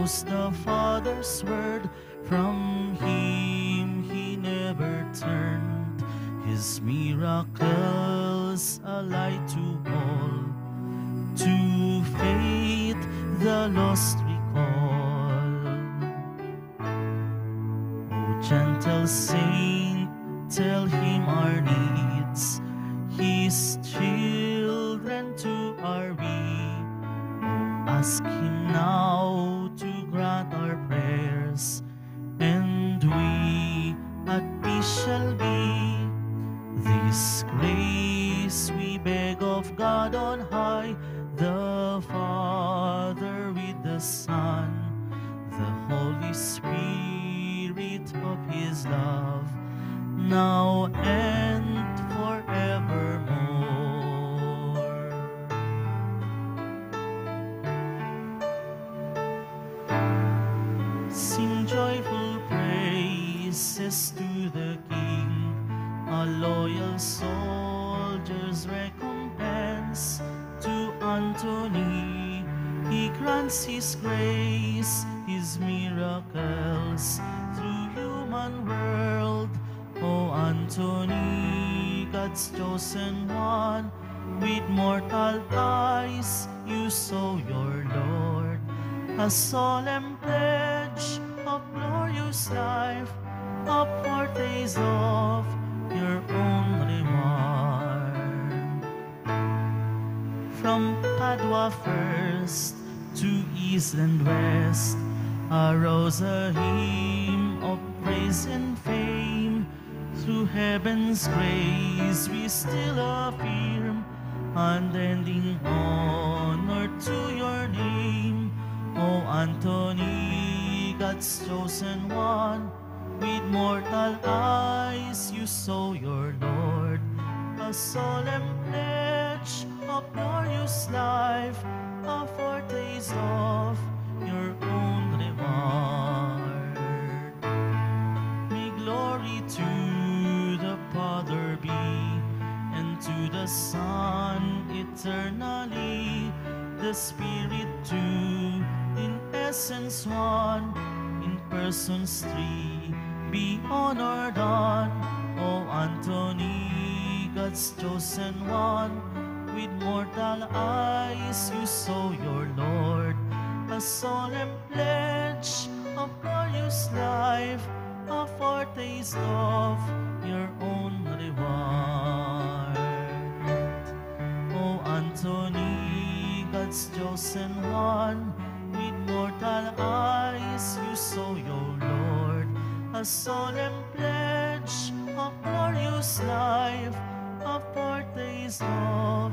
knows the Father's word. From him he never turned. His miracles a light to all. To faith the lost recall. O gentle saint, tell him our needs. His children too are we. Ask him now to grant our prayers, and we at peace shall be. This grace we beg of God on high, the Father with the Son, the Holy Spirit of his love, now and forevermore. Sing joyful praises to the King, a loyal soldier's recompense. To Anthony he grants his grace, his miracles through human world. O Anthony, God's chosen one, with mortal eyes you saw your Lord. A solemn pledge of glorious life, a foretaste of your own reward. From Padua first to east and west, arose a hymn of praise and fame. Through heaven's grace we still affirm unending honor to your name. O Anthony, God's chosen one, with mortal eyes you saw your Lord. A solemn pledge of glorious life, a foretaste of your own reward. May glory to the Father be, and to the Son eternally, the Spirit too, in essence one, in persons three, be honored on. O Anthony, God's chosen one, with mortal eyes you saw your Lord. A solemn pledge of glorious life, a foretaste of your own reward. O Anthony, God's chosen one, with mortal eyes you saw your Lord. A solemn pledge of glorious life, a foretaste of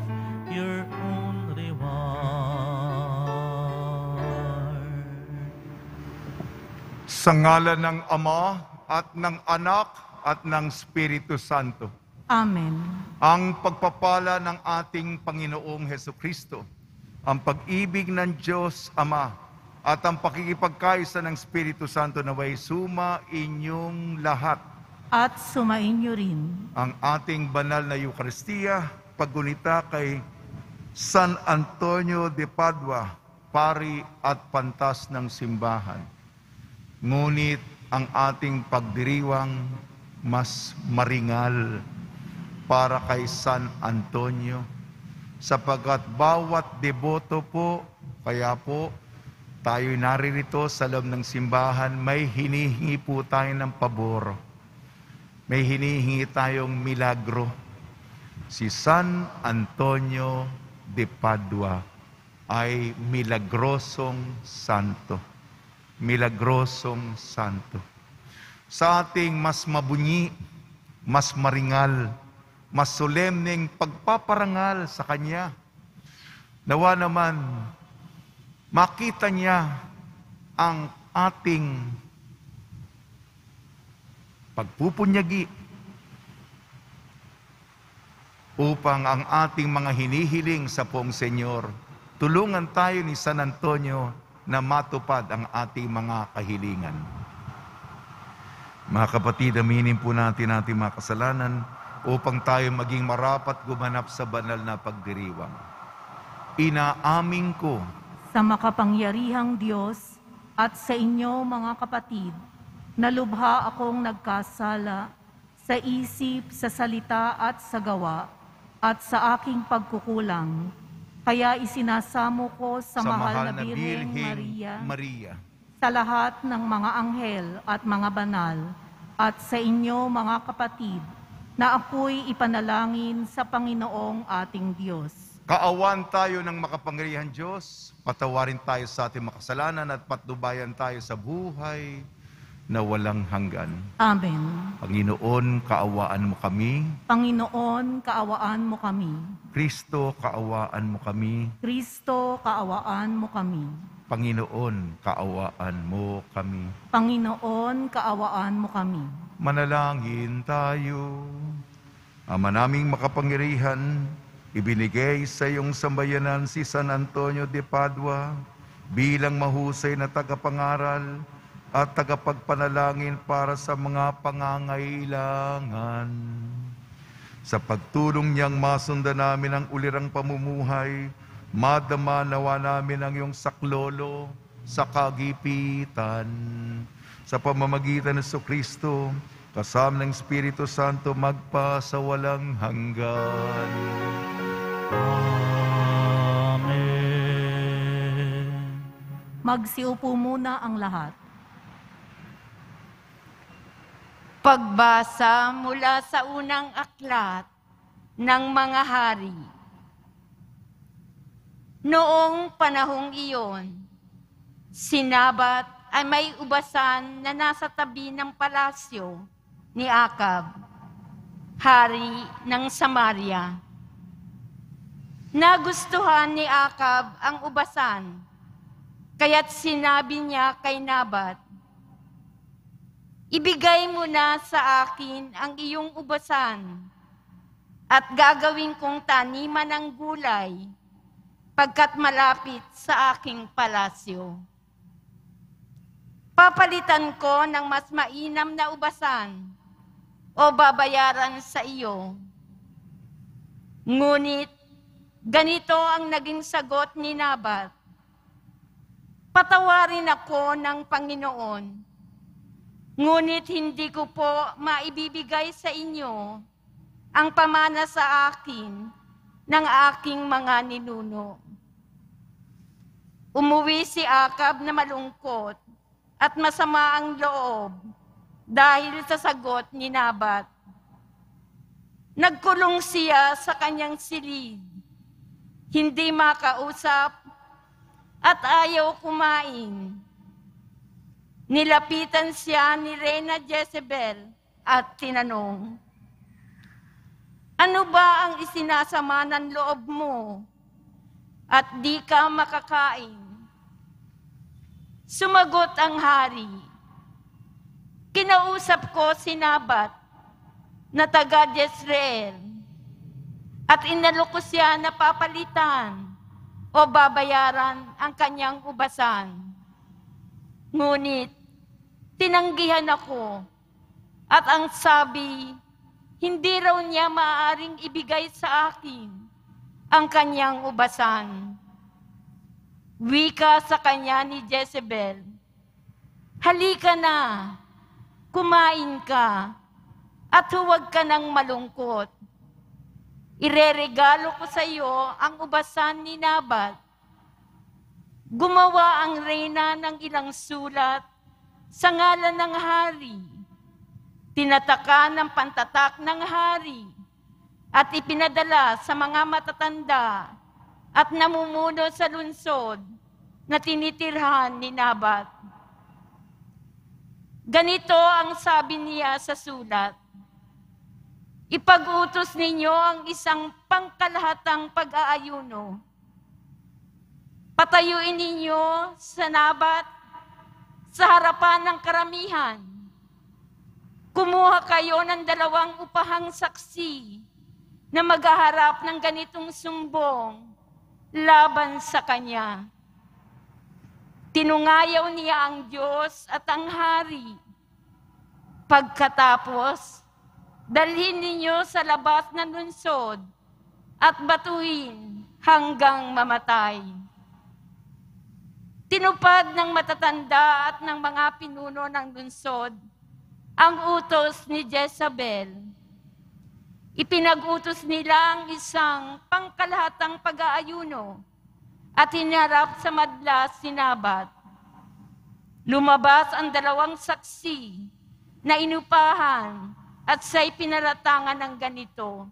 your own reward. Sa ngalan ng Ama at ng Anak at ng Espiritu Santo. Amen. Ang pagpapala ng ating Panginoong Hesukristo, ang pag-ibig ng Diyos Ama, at ang pakikipagkaisa ng Espiritu Santo naway suma inyong lahat. At sumainyo rin. Ang ating banal na Eucharistia, paggunita kay San Antonio de Padua, pari at pantas ng simbahan. Ngunit ang ating pagdiriwang mas maringal para kay San Antonio, sapagkat bawat deboto po, kaya po tayo'y naririto sa loob ng simbahan, may hinihingi po tayo ng pabor. May hinihingi tayong milagro. Si San Antonio de Padua ay milagrosong santo. Milagrosong santo. Sa ating mas mabunyi, mas maringal, mas solemneng pagpaparangal sa Kanya, nawa naman makita niya ang ating pagpupunyagi upang ang ating mga hinihiling sa Poong Senyor, tulungan tayo ni San Antonio na matupad ang ating mga kahilingan. Mga kapatid, aminin po natin ating mga kasalanan upang tayo maging marapat gumanap sa banal na pagdiriwang. Inaamin ko Sa makapangyarihang Diyos at sa inyo mga kapatid, na lubha akong nagkasala sa isip, sa salita at sa gawa, at sa aking pagkukulang. Kaya isinasamo ko sa mahal na Birheng Maria, sa lahat ng mga anghel at mga banal, at sa inyo mga kapatid, na ako'y ipanalangin sa Panginoong ating Diyos. Kaawan tayo ng makapangyarihan Diyos, patawarin tayo sa ating makasalanan at patnubayan tayo sa buhay na walang hanggan. Amen. Panginoon, kaawaan mo kami. Panginoon, kaawaan mo kami. Kristo, kaawaan mo kami. Kristo, kaawaan mo kami. Panginoon, kaawaan mo kami. Panginoon, kaawaan mo kami. Manalangin tayo. Ama naming makapangyarihan, ibinigay sa iyong sambayanan si San Antonio de Padua bilang mahusay na tagapangaral at tagapagpanalangin para sa mga pangangailangan. Sa pagtulong niyang masundan namin ang ulirang pamumuhay, madama nawa namin ang iyong saklolo sa kagipitan. Sa pamamagitan ng Jesucristo, kasama ng Espiritu Santo, magpa sa walang hanggan. Amen. Magsiupo muna ang lahat. Pagbasa mula sa unang aklat ng mga hari. Noong panahong iyon, si Nabat ay may ubasan na nasa tabi ng palasyo ni Akab, hari ng Samaria. Nagustuhan ni Akab ang ubasan, kaya't sinabi niya kay Nabat, "Ibigay mo na sa akin ang iyong ubasan at gagawin kong taniman ng gulay pagkat malapit sa aking palasyo. Papalitan ko ng mas mainam na ubasan o babayaran sa iyo." Ngunit ganito ang naging sagot ni Nabat, "Patawarin ako ng Panginoon, ngunit hindi ko po maibibigay sa inyo ang pamana sa akin ng aking mga ninuno." Umuwi si Akab na malungkot at masama ang loob dahil sa sagot ni Nabat. Nagkulong siya sa kanyang silid, hindi makausap at ayaw kumain. Nilapitan siya ni Reyna Jezebel at tinanong, "Ano ba ang isinasama ng loob mo at di ka makakain?" Sumagot ang hari, "Kinausap ko si Nabat na taga Jezreel at inalok ko siya na papalitan o babayaran ang kanyang ubasan. Ngunit tinanggihan ako at ang sabi, hindi raw niya maaaring ibigay sa akin ang kanyang ubasan." Wika sa kanya ni Jezebel, "Halika na, kumain ka, at huwag ka nang malungkot. Ireregalo ko sa iyo ang ubasan ni Nabat." Gumawa ang reyna ng ilang sulat sa ngalan ng hari. Tinataka ng pantatak ng hari at ipinadala sa mga matatanda at namumuno sa lungsod na tinitirhan ni Nabat. Ganito ang sabi niya sa sulat, "Ipag-utos ninyo ang isang pangkalahatang pag-aayuno. Patayuin ninyo sa Nabat sa harapan ng karamihan. Kumuha kayo ng 2 upahang saksi na maghaharap ng ganitong sumbong laban sa kanya." Tinungayaw niya ang Diyos at ang hari. Pagkatapos, dalhin ninyo sa labas ng lungsod at batuhin hanggang mamatay. Tinupad ng matatanda at ng mga pinuno ng lungsod ang utos ni Jezabel. Ipinag-utos nila ang isang pangkalahatang pag-aayuno at hinarap sa madla si Nabat. Lumabas ang dalawang saksi na inupahan at siya'y pinaratangan ng ganito.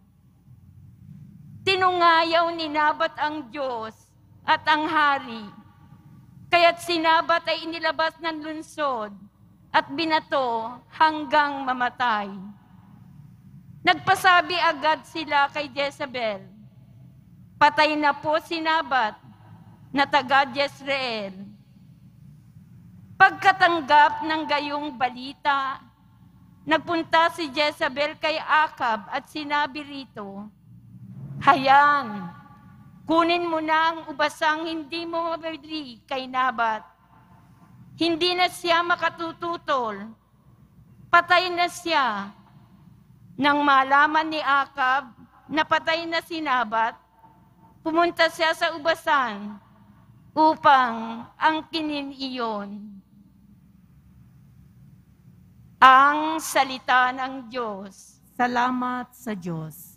Tinungayaw ni Nabat ang Diyos at ang hari, kaya't si Nabat ay inilabas ng lungsod at binato hanggang mamatay. Nagpasabi agad sila kay Jezebel, patay na po si Nabat na taga Jezreel. Pagkatanggap ng gayong balita, nagpunta si Jezebel kay Akab at sinabi rito, Hayan, kunin mo na ang ubasang hindi mo mabili kay Nabat. Hindi na siya makatututol. Patay na siya. Nang malaman ni Akab na patay na si Nabat, pumunta siya sa ubasan upang angkinin iyon. Ang salita ng Diyos. Salamat sa Diyos.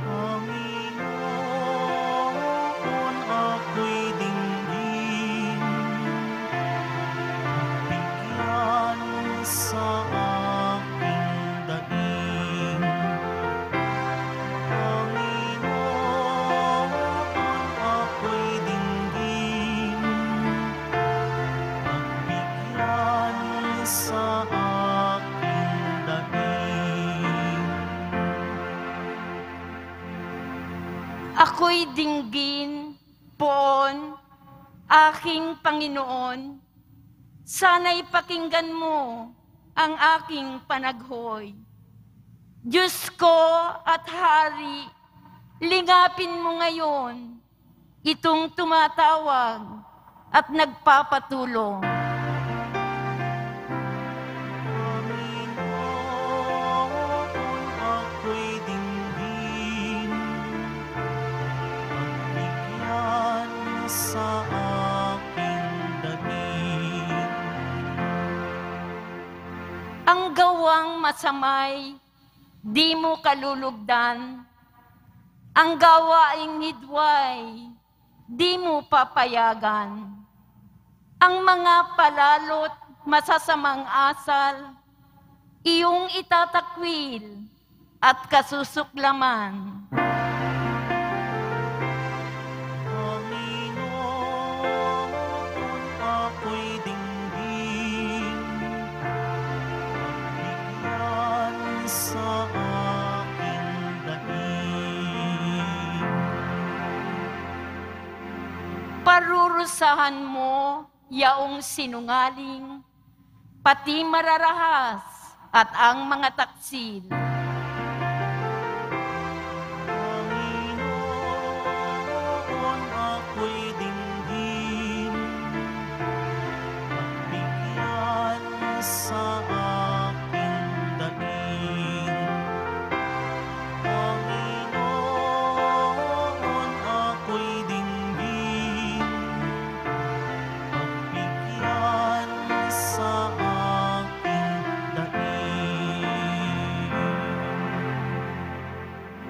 Panginoon, ako'y dinggin, bigyan sa aking daing. Panginoon, ako'y dinggin, bigyan sa aking daing. Ako'y dinggin, poon, aking Panginoon. Sana'y pakinggan mo ang aking panaghoy. Diyos ko at Hari, lingapin mo ngayon itong tumatawag at nagpapatulong. Panginoon, ako'y dinggin, pagbigyan sa aking daing. Ang gawang masamay, di mo kalulugdan. Ang gawaing hidway, di mo papayagan. Ang mga palalot, masasamang asal, iyong itatakwil at kasusuklaman. Panginoon, ako'y dinggin, pagbigyan sa aking daing. Parurusahan mo yaong sinungaling, pati mararahas at ang mga taksil. Panginoon, ako'y dinggin, pagbigyan sa aking daing. Panginoon, ako'y dinggin, pagbigyan sa aking daing.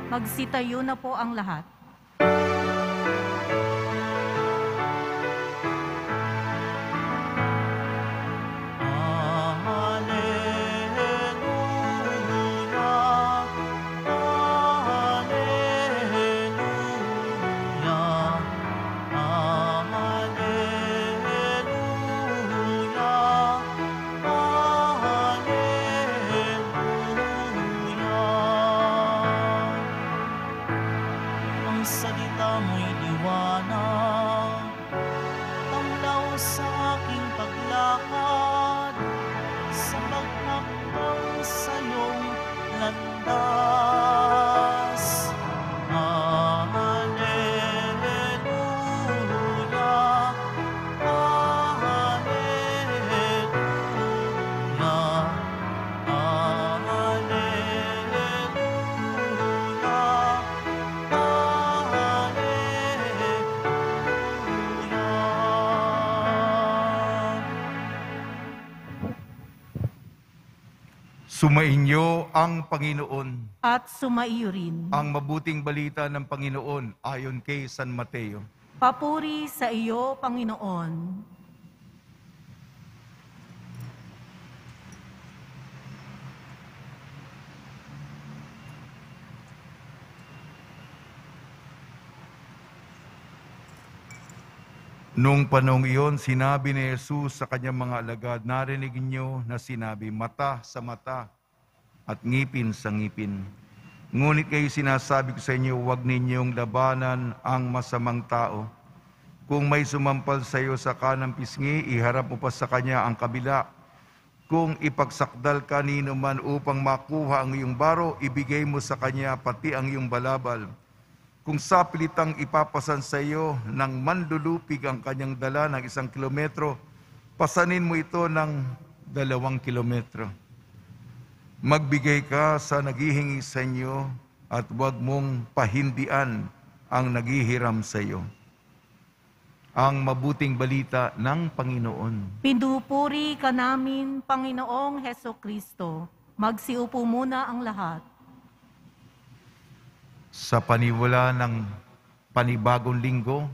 Magsitayo na po ang lahat. Alleluia, alleluia, alleluia, alleluia. Ang salita mo'y liwanag, tamlaw sa aking paglakad, sa paghakbang sa iyong landas. Alleluia, alleluia, Sumainyo ang Panginoon. At sumaiyo rin. Ang mabuting balita ng Panginoon ayon kay San Mateo. Papuri sa iyo, Panginoon. Nung panahong iyon, sinabi ni Jesus sa kanyang mga alagad, narinig niyo na sinabi, mata sa mata at ngipin sa ngipin. Ngunit kayo sinasabi ko sa inyo, huwag ninyong labanan ang masamang tao. Kung may sumampal sa iyo sa kanang pisngi, iharap mo pa sa kanya ang kabila. Kung ipagsakdal kanino man upang makuha ang iyong baro, ibigay mo sa kanya pati ang iyong balabal. Kung sapilitang ipapasan sa iyo ng manlulupig ang kanyang dala ng 1 kilometro, pasanin mo ito ng 2 kilometro. Magbigay ka sa naghihingi sa inyo at huwag mong pahindian ang naghihiram sa iyo. Ang mabuting balita ng Panginoon. Pinupuri ka namin, Panginoong Hesukristo. Magsiupo muna ang lahat. Sa paniwala ng panibagong linggo,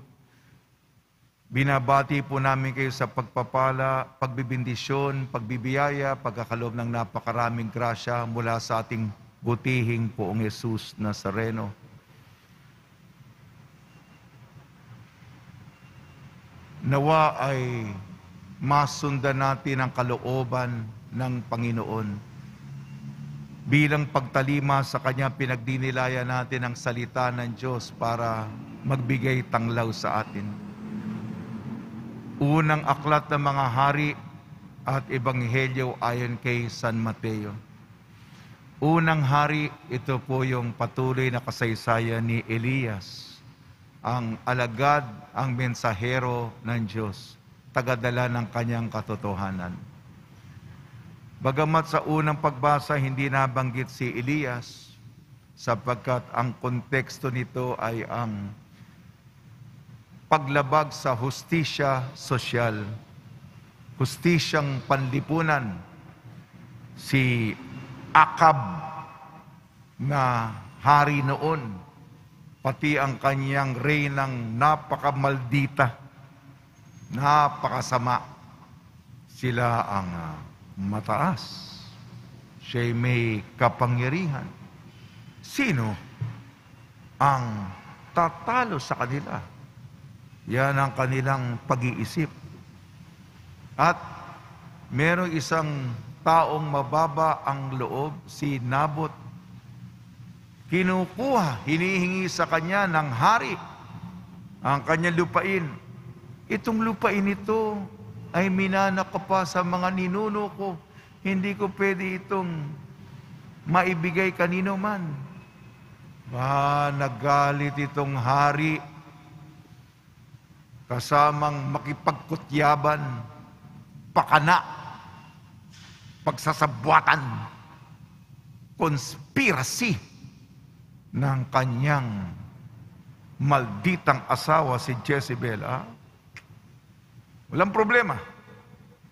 binabati po namin kayo sa pagpapala, pagbibindisyon, pagbibiyaya, pagkakaloob ng napakaraming grasya mula sa ating butihing Poong Jesus Nazareno. Nawa ay masundan natin ang kalooban ng Panginoon. Bilang pagtalima sa Kanya, pinagdinilaya natin ang salita ng Diyos para magbigay tanglaw sa atin. Unang aklat ng mga hari at ebanghelyo ayon kay San Mateo. Unang hari, ito po yung patuloy na kasaysayan ni Elias, ang alagad, ang mensahero ng Diyos, tagadala ng kanyang katotohanan. Bagamat sa unang pagbasa hindi nabanggit si Elias, sapagkat ang konteksto nito ay ang paglabag sa hustisya sosyal, hustisyang panlipunan. Si Akab na hari noon, pati ang kanyang reynang napakamaldita, napakasama, sila ang mataas. Siya'y may kapangyarihan. Sino ang tatalo sa kanila? Yan ang kanilang pag-iisip. At merong isang taong mababa ang loob, si Nabot. Kinukuha, hinihingi sa kanya ng hari ang kanyang lupain. Itong lupain ito ay minana ko pa sa mga ninuno ko. Hindi ko pwede itong maibigay kanino man. Nagalit itong hari, kasamang makipagkutyaban, pakana, pagsasabwatan, conspiracy ng kanyang malditang asawa si Jezebel. Walang problema.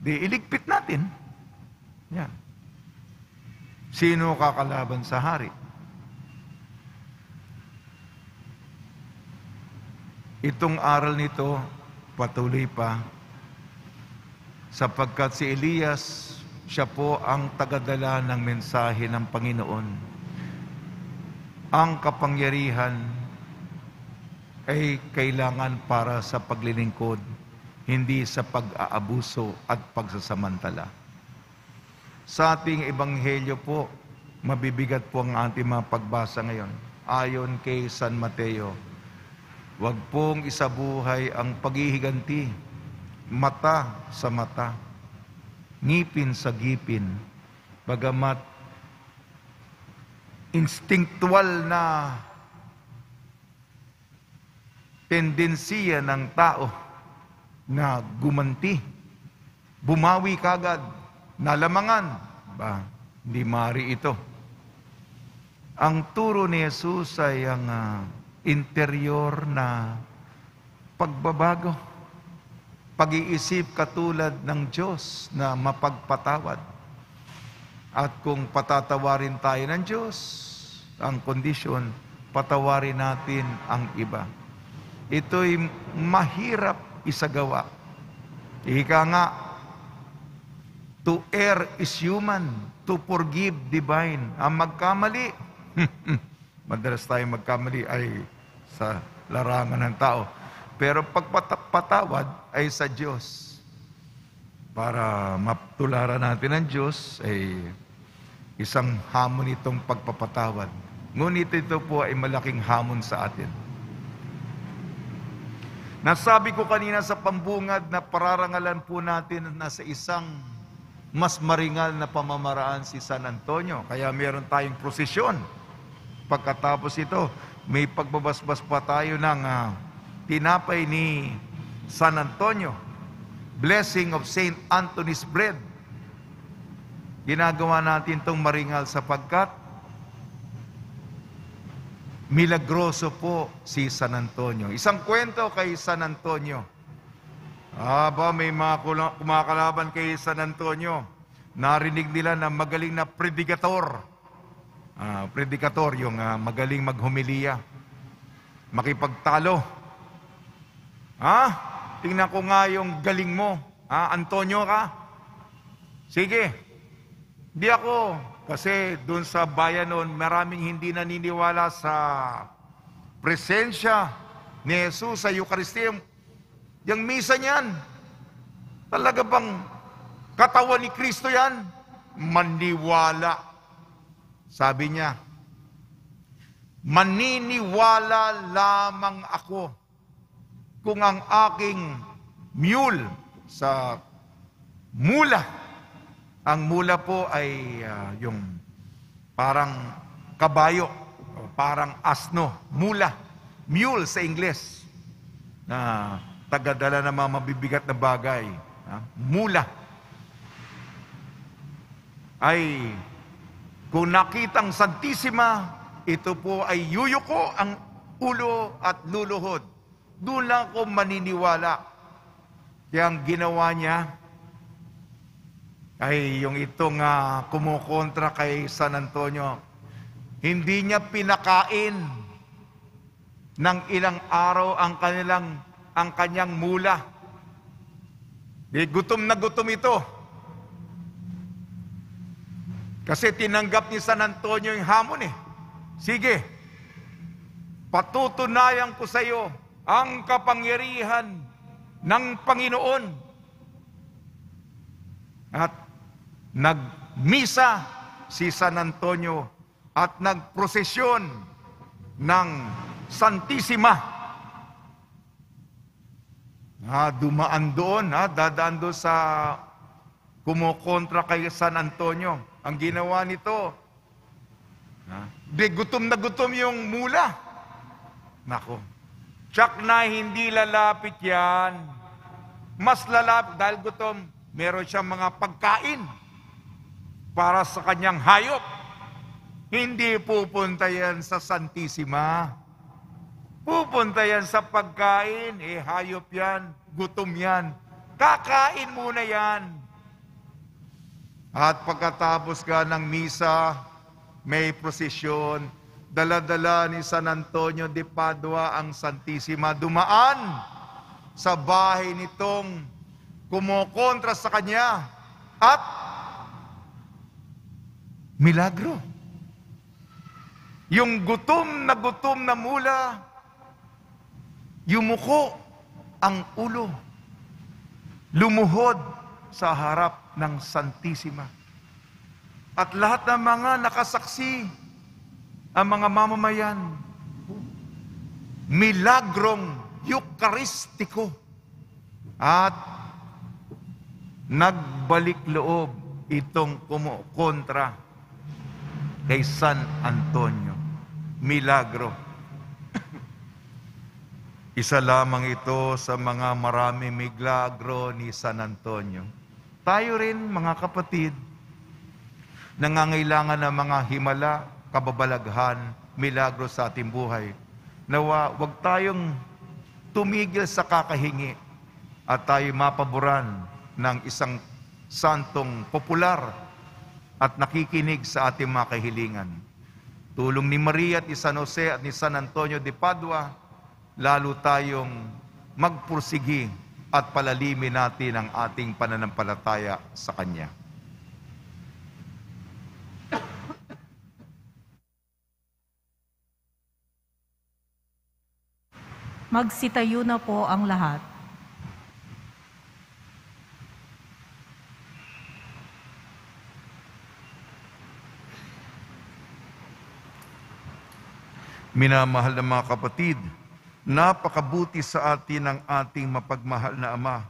Di iligpit natin. Yan. Sino kakalaban sa hari? Itong aral nito patuloy pa, sapagkat si Elias, siya po ang tagadala ng mensahe ng Panginoon. Ang kapangyarihan ay kailangan para sa paglilingkod, hindi sa pag-aabuso at pagsasamantala. Sa ating ebanghelyo po, mabibigat po ang ating mga pagbasa ngayon. Ayon kay San Mateo, huwag pong isabuhay ang paghihiganti, mata sa mata, ngipin sa ngipin, bagamat instinctual na tendensiya ng tao na gumanti, bumawi kagad, nalamangan, hindi mari ito. Ang turo ni Jesus ay ang interior na pagbabago, pag-iisip katulad ng Diyos na mapagpatawad. At kung patatawarin tayo ng Diyos, ang kondisyon, patawarin natin ang iba. Ito'y mahirap isagawa. Ika nga, to err is human, to forgive divine. Ang magkamali, madalas tayo magkamali ay sa larangan ng tao. Pero pagpatawad ay sa Diyos. Para matularan natin ng Diyos ay isang hamon itong pagpapatawad. Ngunit ito po ay malaking hamon sa atin. Nasabi ko kanina sa pambungad na pararangalan po natin na sa isang mas maringal na pamamaraan si San Antonio. Kaya meron tayong prosesyon. Pagkatapos ito, may pagbabasbas pa tayo ng tinapay ni San Antonio. Blessing of Saint Anthony's Bread. Ginagawa natin itong maringal sapagkat milagroso po si San Antonio. Isang kwento kay San Antonio. May mga kumakalaban kay San Antonio. Narinig nila na magaling na predikator. Predikator, yung magaling maghumilia. Makipagtalo. Tingnan ko nga yung galing mo. Antonio ka? Sige. Hindi ako. Kasi doon sa bayan noon, maraming hindi naniniwala sa presensya ni Jesus sa Eucharistia. Yung misa niyan, talaga bang katawan ni Kristo yan? Maniwala. Sabi niya, maniniwala lamang ako kung ang aking mule sa mula. Ang mula po ay yung parang kabayo, parang asno, mula. Mule sa Ingles, na tagadala ng mga mabibigat na bagay. Mula. Ay, kung nakitang Santisima, ito po ay yuyuko ang ulo at luluhod. Doon lang ako maniniwala. Kaya ang ginawa niya ay yung itong kumukontra kay San Antonio. Hindi niya pinakain ng ilang araw ang kanyang mula. Gutom na gutom ito. Kasi tinanggap ni San Antonio yung hamon eh. Sige, patutunayan ko sa iyo ang kapangyarihan ng Panginoon. At nagmisa si San Antonio at nagprosesyon ng Santisima. Dumaan doon, dadaan doon sa kumukontra kay San Antonio. Ang ginawa nito, gutom na gutom yung mula. Nako, tsak na hindi lalapit yan. Mas lalapit dahil gutom. Meron siyang mga pagkain para sa kanyang hayop. Hindi pupunta yan sa Santisima. Pupunta yan sa pagkain. Hayop yan, gutom yan. Kakain muna yan. At pagkatapos ng misa, may prosesyon. Dala-dala ni San Antonio de Padua ang Santisima. Dumaan sa bahay nitong kumukontra sa kanya. At milagro. Yung gutom na mula, yumuko ang ulo. Lumuhod sa harap ng Santisima. At lahat ng mga nakasaksi, ang mga mamamayan, milagrong Eukaristiko. At nagbalik loob itong kumukontra kay San Antonio. Milagro. Isa lamang ito sa mga maraming milagro ni San Antonio. Tayo rin, mga kapatid, nangangailangan ng mga himala, kababalaghan, milagro sa ating buhay. Nawa, wag tayong tumigil sa kakahingi at tayo mapaboran ng isang santong popular at nakikinig sa ating mga kahilingan. Tulong ni Maria at ni San Jose at ni San Antonio de Padua, lalo tayong magpursigi at palalimin natin ang ating pananampalataya sa Kanya. Magsitayo na po ang lahat. Minamahal na mga kapatid, napakabuti sa atin ang ating mapagmahal na Ama.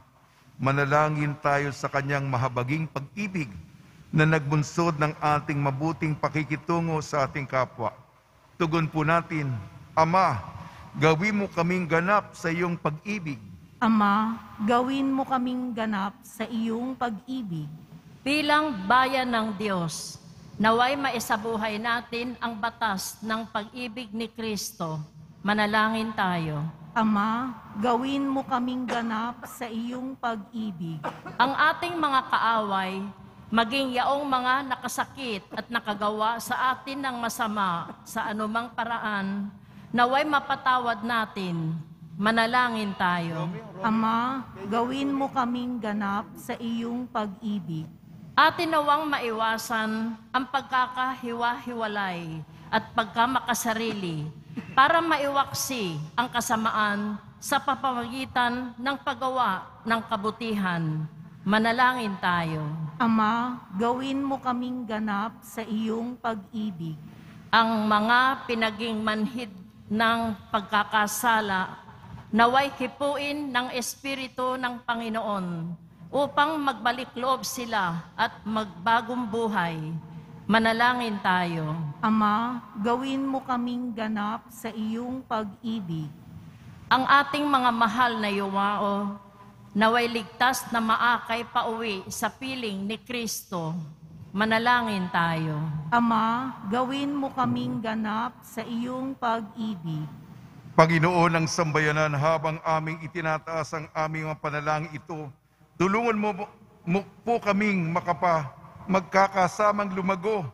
Manalangin tayo sa Kanyang mahabaging pag-ibig na nagbunsod ng ating mabuting pakikitungo sa ating kapwa. Tugon po natin, Ama, gawin mo kaming ganap sa iyong pag-ibig. Ama, gawin mo kaming ganap sa iyong pag-ibig. Bilang bayan ng Diyos, naway maisabuhay natin ang batas ng pag-ibig ni Kristo. Manalangin tayo. Ama, gawin mo kaming ganap sa iyong pag-ibig. Ang ating mga kaaway, maging yaong mga nakasakit at nakagawa sa atin ng masama sa anumang paraan, naway mapatawad natin. Manalangin tayo. Ama, gawin mo kaming ganap sa iyong pag-ibig. Atin nawang maiwasan ang pagkakahiwa-hiwalay at pagkamakasarili para maiwaksi ang kasamaan sa pamamagitan ng paggawa ng kabutihan. Manalangin tayo. Ama, gawin mo kaming ganap sa iyong pag-ibig. Ang mga pinaging manhid ng pagkakasala, naway hipuin ng Espiritu ng Panginoon upang magbalik loob sila at magbagong buhay. Manalangin tayo. Ama, gawin mo kaming ganap sa iyong pag-ibig. Ang ating mga mahal na yuwao, naway ligtas na maakay pauwi sa piling ni Kristo. Manalangin tayo. Ama, gawin mo kaming ganap sa iyong pag-ibig. Panginoon ng sambayanan, habang aming itinataas ang aming mga panalangin ito, tulungan mo po kaming magkakasamang lumago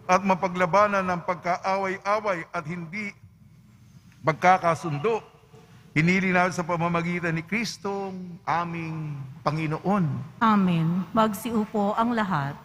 at mapaglabanan ng pagkaaway-away at hindi pagkakasundo. Hinili namin sa pamamagitan ni Kristong aming Panginoon. Amen. Magsiupo ang lahat.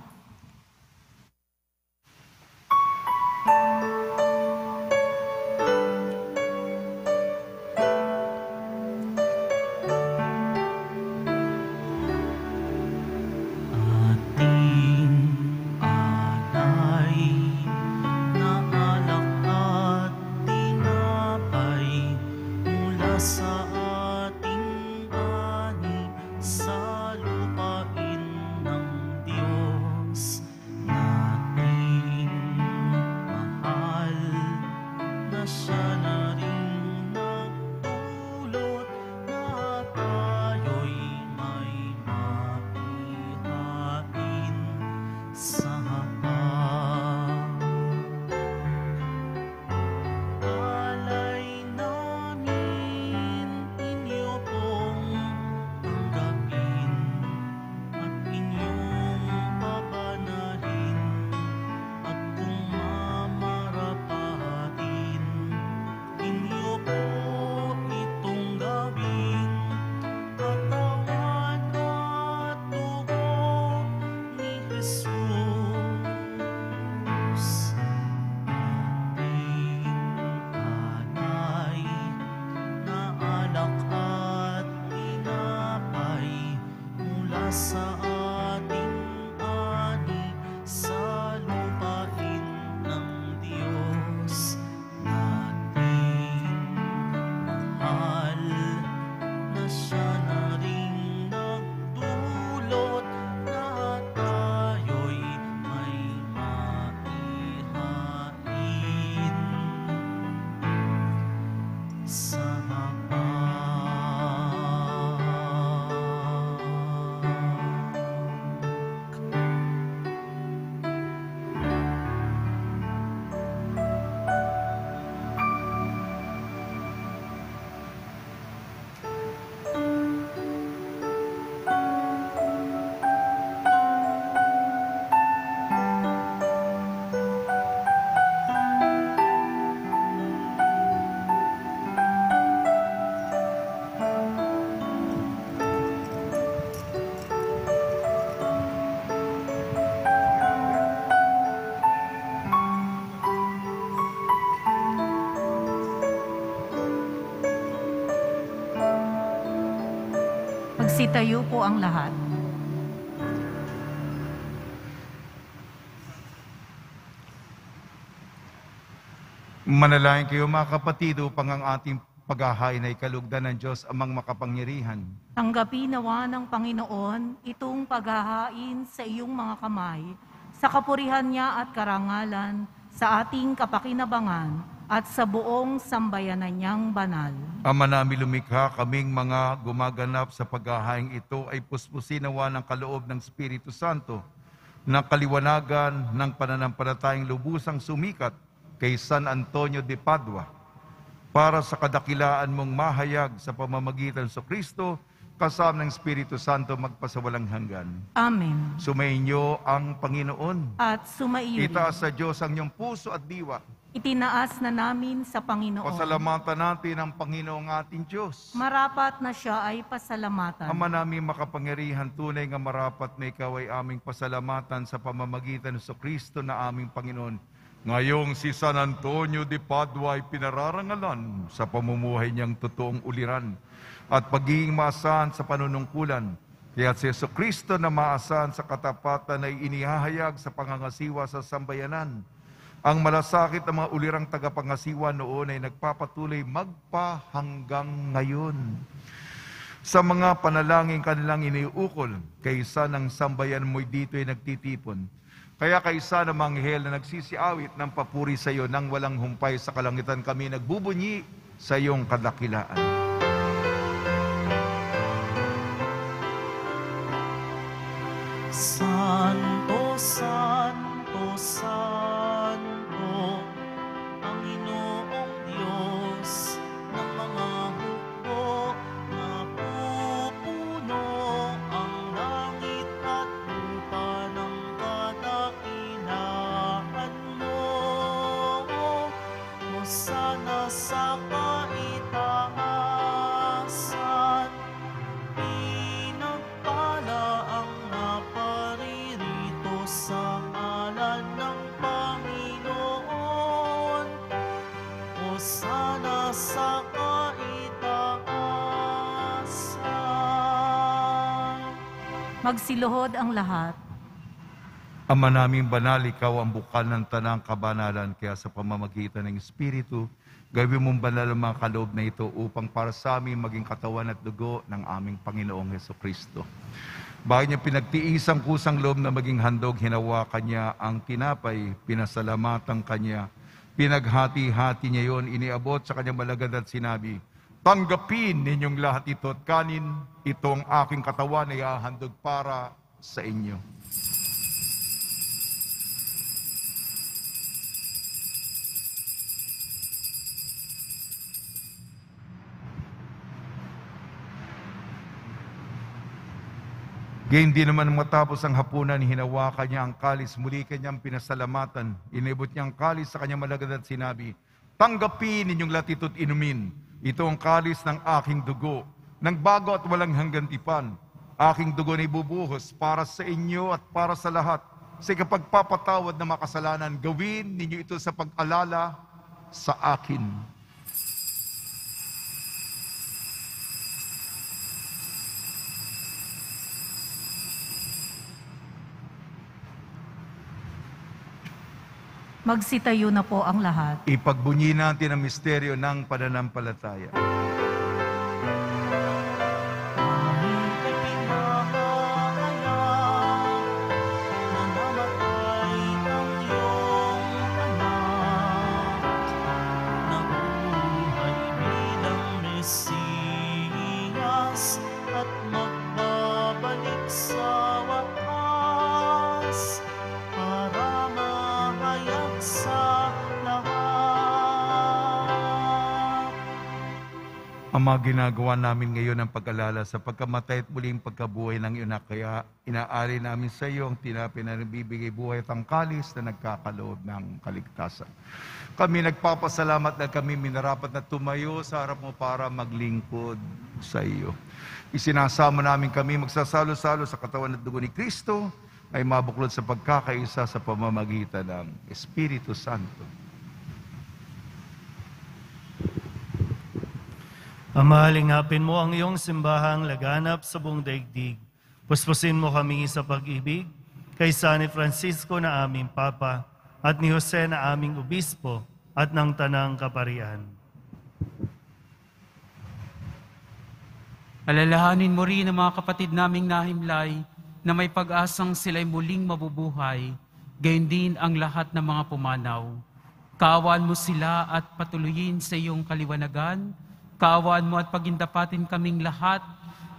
Magsitayo po ang lahat. Manalangin kayo mga kapatid upang ang ating paghahain ay kalugdan ng Diyos amang makapangyarihan. Tanggapin nawa ng Panginoon itong paghahain sa iyong mga kamay, sa kapurihan niya at karangalan, sa ating kapakinabangan, at sa buong sambayanan niyang banal. Ama namin lumikha, kaming mga gumaganap sa paghahain ito ay puspusin nawa ng kaloob ng Espiritu Santo, ng kaliwanagan ng pananampalatayang lubusang sumikat kay San Antonio de Padua, para sa kadakilaan mong mahayag sa pamamagitan sa Kristo, kasama ng Espiritu Santo magpasawalang hanggan. Amen. Sumainyo ang Panginoon. At sumaiyo rin. Itaas sa Diyos ang inyong puso at diwa. Itinaas na namin sa Panginoon. Pasalamatan natin ang Panginoong ating Diyos. Marapat na siya ay pasalamatan. Ama namin makapangyarihan, tunay nga marapat na ikaw ay aming pasalamatan sa pamamagitan sa Kristo na aming Panginoon. Ngayong si San Antonio de Padua ay pinararangalan sa pamumuhay niyang totoong uliran at pagiging maasahan sa panunungkulan. Kaya si Jesucristo na maasahan sa katapatan ay inihahayag sa pangangasiwa sa sambayanan. Ang malasakit ng mga ulirang tagapangasiwa noon ay nagpapatuloy magpahanggang ngayon. Sa mga panalangin kanilang iniukol, kaysa ng sambayan mo'y dito ay nagtitipon. Kaya kaysa ng mga anghel na nagsisiawit ng papuri sa iyo nang walang humpay sa kalangitan, kami nagbubunyi sa iyong kadakilaan. Santo, Santo, Santo, Panginoong Diyos ng mga hukbo, napupuno ang langit at lupa ng kadakilaan mo. Hosana sa kaitaasan, pinagpala ang naparirito sa ngalan ng Panginoon. Hosana sa kaitaasan. Magsiluhod ang lahat. Ama naming banal, ikaw ang bukal ng tanang kabanalan, kaya sa pamamagitan ng Espiritu, gawin mong banal ang mga kaloob na ito upang para sa amin maging katawan at dugo ng aming Panginoong Jesucristo. Bakit niya pinagtiis ang kusang loob na maging handog, hinawakan niya ang tinapay, pinasalamatan kanya, pinaghati-hati niya yon, iniabot sa kanyang malagad at sinabi, tanggapin ninyong lahat ito at kanin, itong aking katawan ay hahandog para sa inyo. Gayun din naman matapos ang hapunan, hinawakan niya ang kalis, muli kanyang pinasalamatan, inibot niya ang kalis sa kanyang malagad at sinabi, tanggapin ninyong latitu't inumin, ito ang kalis ng aking dugo, ng bago at walang hanggan tipan, aking dugo na ibubuhos para sa inyo at para sa lahat, sa ikapagpapatawad na makasalanan, gawin ninyo ito sa pag-alala sa akin. Magsitayo na po ang lahat. Ipagbunyi natin ang misteryo ng pananampalataya. Ang mga ginagawa namin ngayon ang pag-alala sa pagkamatay at muling pagkabuhay ng iyong anak. Kaya inaari namin sa iyo ang tinapay na nagbibigay buhay at ang kalis na nagkakaloob ng kaligtasan. Kami nagpapasalamat na kami minarapat na tumayo sa harap mo para maglingkod sa iyo. Isinasama namin kami magsasalo-salo sa katawan at dugo ni Kristo ay mabuklod sa pagkakaisa sa pamamagitan ng Espiritu Santo. Ama, lingapin mo ang iyong simbahang laganap sa buong daigdig. Puspusin mo kami sa pag-ibig, kay San Francisco na aming Papa, at ni Jose na aming Obispo, at ng Tanang Kaparian. Alalahanin mo rin ang mga kapatid naming nahimlay na may pag-asang sila'y muling mabubuhay, gayon din ang lahat ng mga pumanaw. Kaawaan mo sila at patuloyin sa iyong kaliwanagan. Kaawaan mo at pagindapatin kaming lahat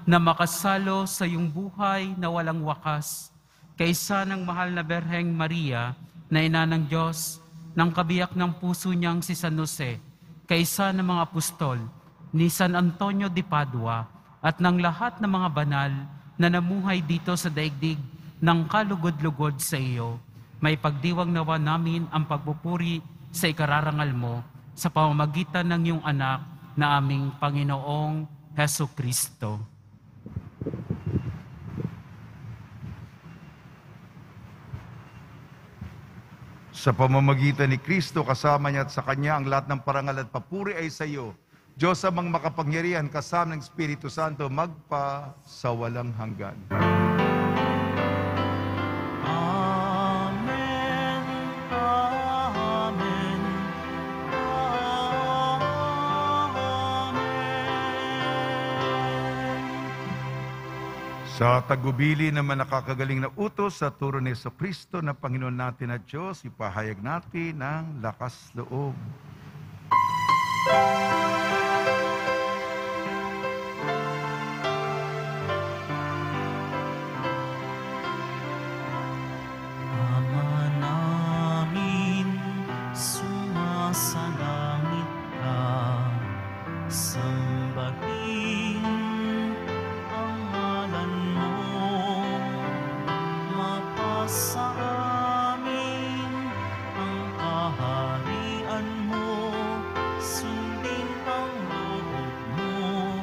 na makasalo sa iyong buhay na walang wakas. Kaysa ng mahal na Berheng Maria, na ina ng Diyos, ng kabiyak ng puso niyang si San Jose, kaysa ng mga apostol, ni San Antonio de Padua, at ng lahat ng mga banal na namuhay dito sa daigdig ng kalugod-lugod sa iyo. May pagdiwang nawa namin ang pagpupuri sa ikararangal mo sa pamamagitan ng iyong anak na aming Panginoong Hesu Kristo. Sa pamamagitan ni Kristo, kasama niya at sa Kanya, ang lahat ng parangal at papuri ay sa iyo. Diyos amang makapangyarihan, kasama ng Espiritu Santo, magpa sa walang hanggan. Amen. Amen. Sa tagubili naman nakakagaling na utos sa turo ni Jesucristo na Panginoon natin at Diyos, ipahayag natin ng lakas loob. Ama namin, sumasalangit ka, sambahin ang ngalan mo, mapasa amin ang kaharian mo, sundin ang loob mo,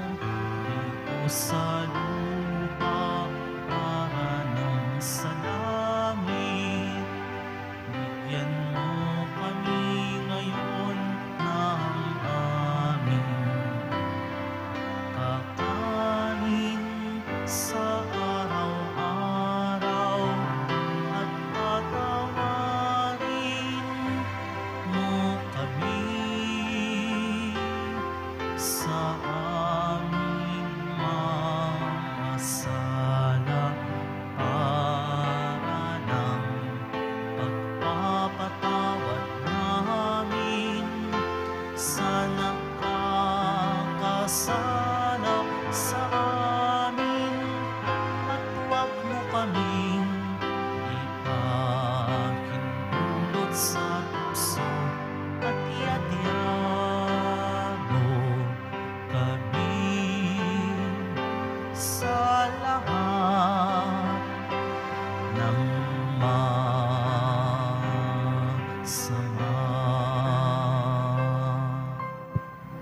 dito sa lupa para ng sa langit. Bigyan mo kami ngayon ng aming kakanin sa araw-araw, at patawarin mo kami sa aming mga sala, para ng pagpapatawad namin sa nakakasala sa amin, at huwag mo kaming ipahintulot sa tukso, at iadya mo kami sa lahat ng masama.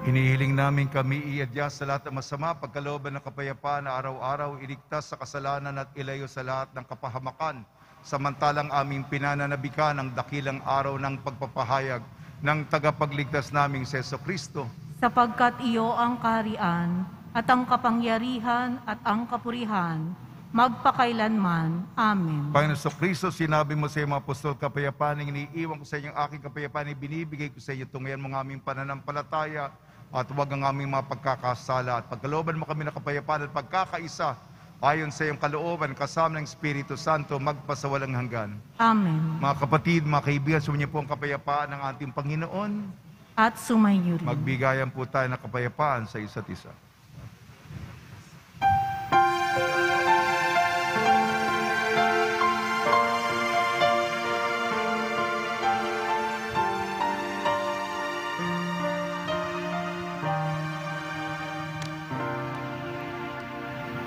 Inihiling namin kami iadya sa lahat ng masama, pagkalooban ng kapayapaan na araw-araw, iligtas sa kasalanan at ilayo sa lahat ng kapahamakan, samantalang aming pinananabikan ang dakilang araw ng pagpapahayag ng tagapagligtas naming si Jesucristo. Sapagkat iyo ang kaharian at ang kapangyarihan at ang kapurihan, magpakailanman. Amen. Panginoon Jesucristo, sinabi mo sa iyong mga apostol, kapayapaan ang iniiwan ko sa inyong aking kapayapaan, ibinibigay ko sa iyo. Tungayan mo ang aming pananampalataya at huwag ang aming mga pagkakasala. At pagkalooban mo kami ng kapayapaan at pagkakaisa, ayon sa iyong kalooban, kasama ng Espiritu Santo, magpasawalang hanggan. Amen. Mga kapatid, mga kaibigan, sumunyo po ang kapayapaan ng ating Panginoon. At sumayo rin. Magbigayan po tayo ng kapayapaan sa isa't isa.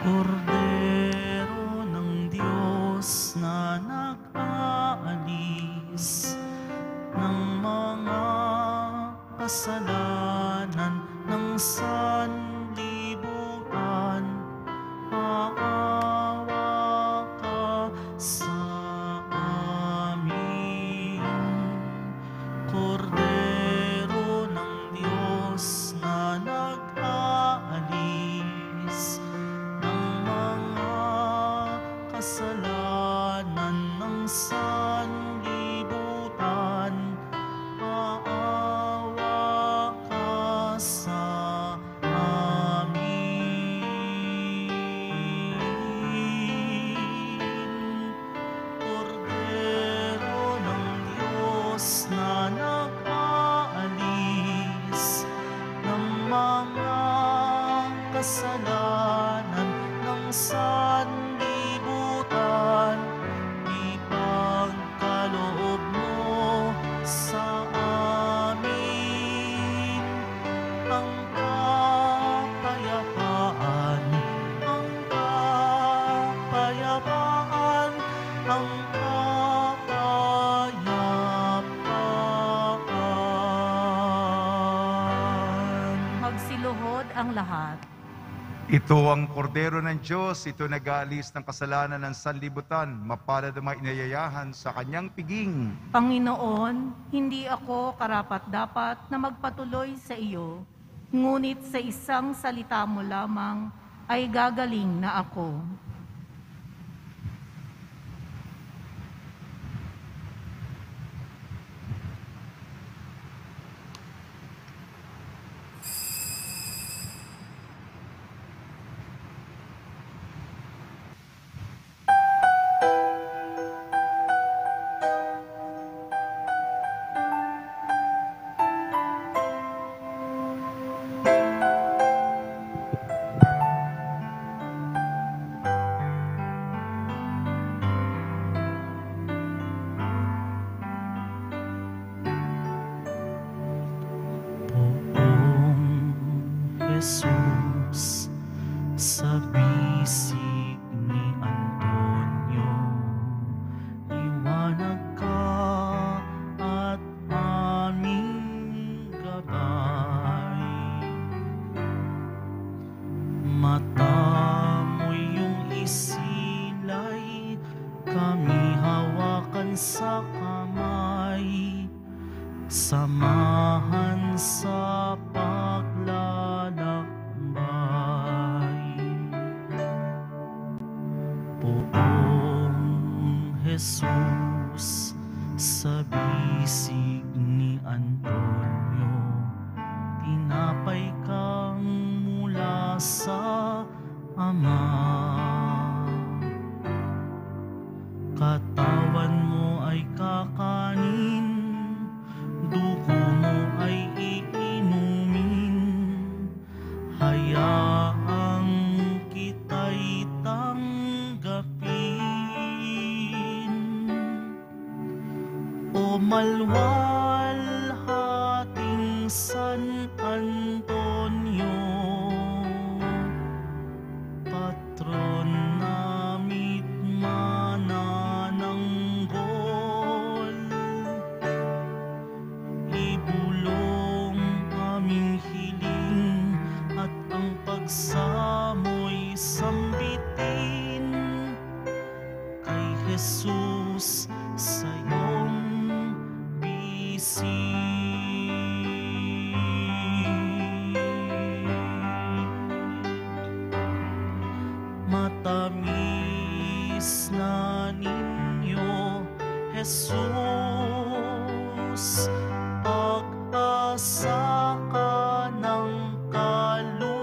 Kordero ng Diyos na nag-aalis ng mga kasalanan ng sanlibutan, maawa ka sa amin. Kordero ng Diyos na nag-aalis kasalanan ng sanlibutan, maawa ka sa amin. Kordero ng Diyos na nag-aalis ng mga kasalanan ng sanlibutan, ipagkaloob mo sa amin ang kapayapaan, ang kapayapaan, ang kapayapaan. Magsiluhod ang lahat. Ito ang kordero ng Diyos, ito nag-aalis ng kasalanan ng sanlibutan, mapalad ang mga inayayahan sa kanyang piging. Panginoon, hindi ako karapat-dapat na magpatuloy sa iyo, ngunit sa isang salita mo lamang ay gagaling na ako. Jesus, sa bisig ni Antonio, liwanag ka at aming gabay. Mata mo yung isilay, kami hawakan sa kamay, samahan sa paglalakbay. Poong Jesus, sa bisig ni Antonio, tinapay kang mula sa Ama. Katawan mo ay kakanin, dugo mo ay iinumin, hayaang kita'y tanggapin. O malwalhating San Antonio, patron namit manananggol, ibulong aming hiling at ang pagsamoy sambitin kay Jesus sa iyong bisig. Matamis na ninyo, Jesus, pag-asa ka ng kaluluwa.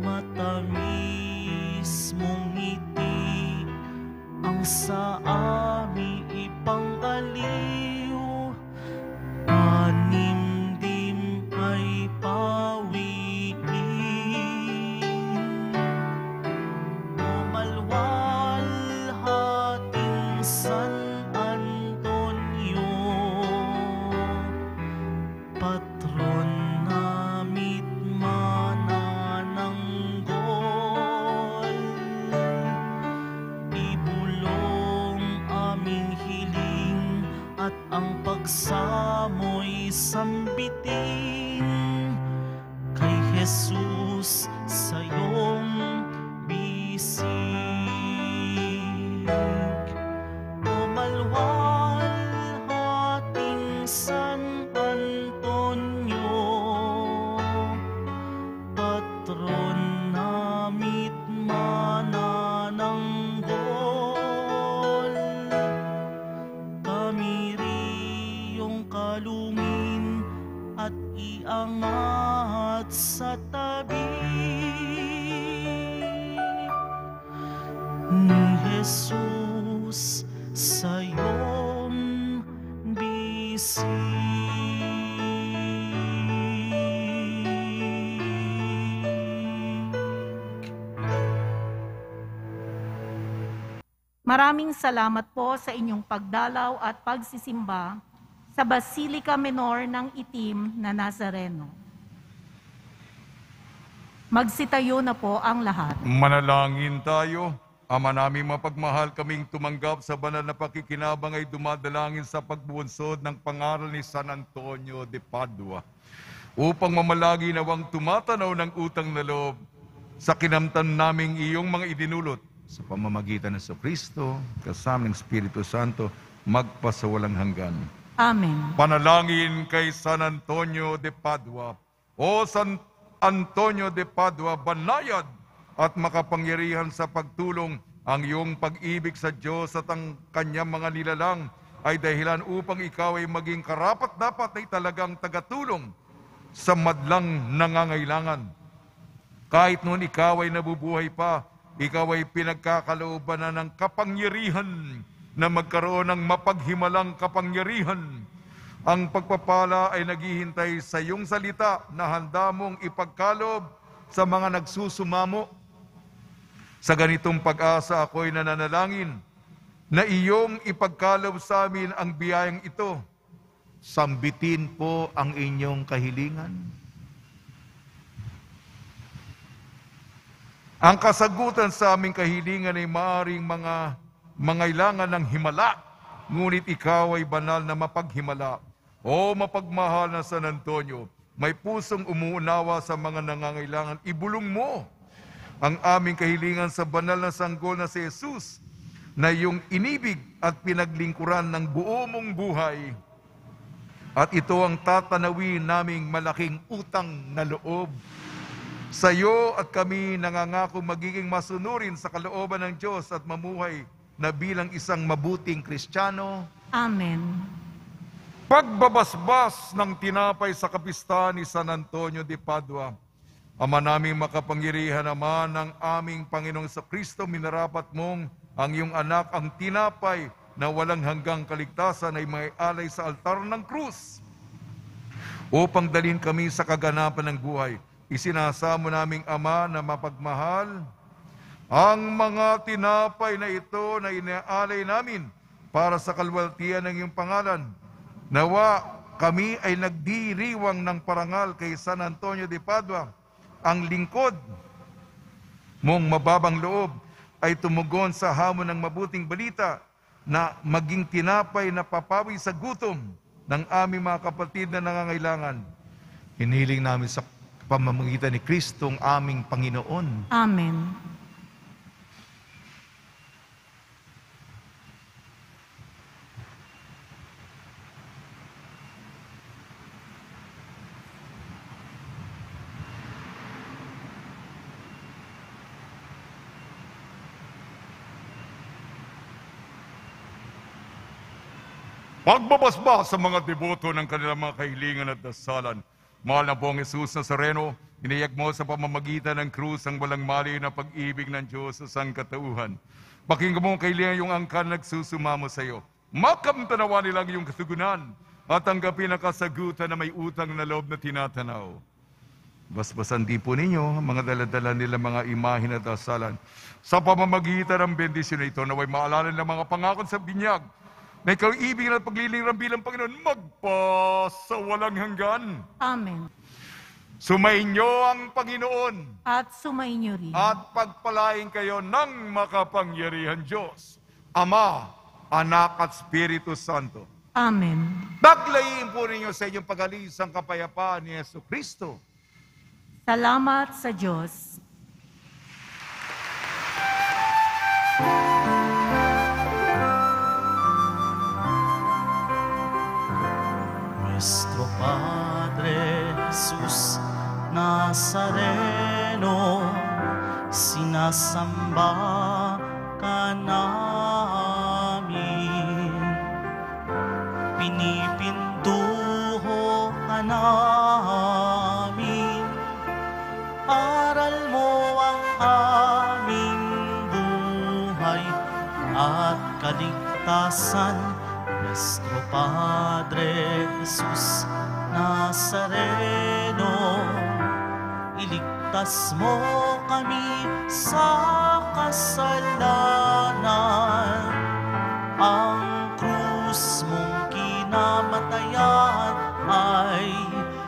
Matamis mong ngiti ang sa amin ipang-aliw, panimdim ay pawiin. O malwalhating San Antonio, patron namit manananggol, ibulong aming hiling at ang pagsamoy sambitin kay Jesus sa iyong bisig. O malwalhating San Antonio, patron na ni Jesus sa iyong bisig. Maraming salamat po sa inyong pagdalaw at pagsisimba sa Basilica Menor ng Itim na Nazareno. Magsitayo na po ang lahat. Manalangin tayo. Ama naming mapagmahal, kaming tumanggap sa banal na pakikinabang ay dumadalangin sa pagbunsod ng pangaral ni San Antonio de Padua upang mamalagi nawang tumatanaw ng utang na loob sa kinamtan naming iyong mga idinulot sa pamamagitan ng Kristo, kasama ng Espiritu Santo, magpasawalang hanggan. Amen. Panalangin kay San Antonio de Padua. O San Antonio de Padua, banayad at makapangyarihan sa pagtulong, ang iyong pag-ibig sa Diyos at ang kanyang mga nilalang ay dahilan upang ikaw ay maging karapat-dapat ay talagang tagatulong sa madlang nangangailangan. Kahit noon ikaw ay nabubuhay pa, ikaw ay pinagkakalooban na ng kapangyarihan na magkaroon ng mapaghimalang kapangyarihan. Ang pagpapala ay naghihintay sa iyong salita na handa mong ipagkalob sa mga nagsusumamo. Sa ganitong pag-asa ako'y nananalangin na iyong ipagkalob sa amin ang biyayang ito. Sambitin po ang inyong kahilingan. Ang kasagutan sa aming kahilingan ay maaaring mga mangailangan ng himala, ngunit ikaw ay banal na mapaghimala. O mapagmahal na San Antonio, may pusong umuunawa sa mga nangangailangan, ibulong mo ang aming kahilingan sa banal na sanggol na si Jesus, na iyong inibig at pinaglingkuran ng buo mong buhay. At ito ang tatanawin naming malaking utang na loob. Sa iyo at kami nangangako magiging masunurin sa kalooban ng Diyos at mamuhay na bilang isang mabuting Kristiyano. Amen. Pagbabasbas ng tinapay sa kapistahan ni San Antonio de Padua, Ama naming makapangyarihan naman ng aming Panginoong Kristo, minarapat mong ang iyong anak, ang tinapay na walang hanggang kaligtasan ay may alay sa altar ng krus upang dalhin kami sa kaganapan ng buhay. Isinasamo naming Ama na mapagmahal, ang mga tinapay na ito na inaalay namin para sa kalwaltian ng iyong pangalan. Nawa kami ay nagdiriwang ng parangal kay San Antonio de Padua, ang lingkod mong mababang loob ay tumugon sa hamon ng mabuting balita na maging tinapay na papawi sa gutom ng aming mga kapatid na nangangailangan. Hiniling namin sa pamamagitan ni Kristo ang aming Panginoon. Amen. Pagbabasbas sa mga deboto ng kanilang mga kahilingan at dasalan. Mahal na pong Jesus Nazareno, iniyag mo sa pamamagitan ng krus ang walang mali na pag-ibig ng Diyos sa sangkatauhan. Pakinggan mo ang kahilingan yung angkan nagsusumamo sa iyo. Makamtanawa nilang iyong kasugunan at tanggapin ang kasagutan na may utang na loob na tinatanaw. Basbasan din po ninyo mga daladala nila mga imahin at dasalan. Sa pamamagitan ng bendisyon ito, naway maalala ng mga pangakon sa binyag na ikaw ibig at paglilingran bilang Panginoon magpasawalang hanggan. Amen. Sumainyo ang Panginoon At sumainyo rin. at pagpalain kayo ng makapangyarihan Diyos, Ama, Anak at Espiritu Santo. Amen. Baglayin po ninyo sa inyong pag-alis ang kapayapaan ni Jesucristo. Salamat sa Diyos. Nuestro Padre Jesus Nazareno, sinasamba ka namin, pinipinduho ka namin, aral mo ang aming buhay. kaligtasan, Nuestro Padre Jesus Nazareno. Iligtas mo kami sa kasalanan. Ang krus mong kinamatayan ay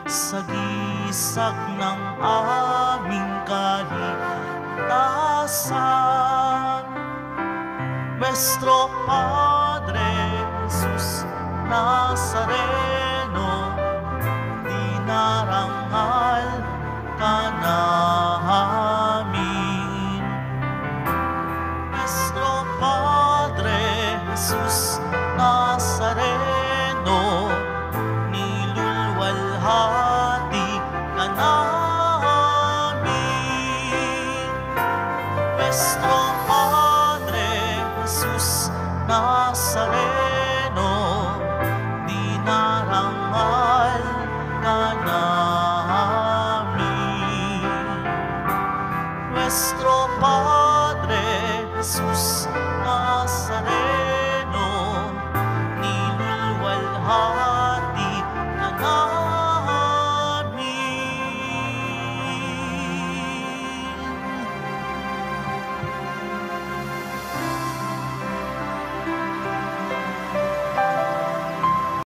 sagisag ng aming kaligtasan. Nuestro Padre Jesus Nazareno, dinarangal ka namin. Nuestro Padre Jesus Nazareno, nilulwalhati ka namin. Nuestro Padre Jesus Nazareno,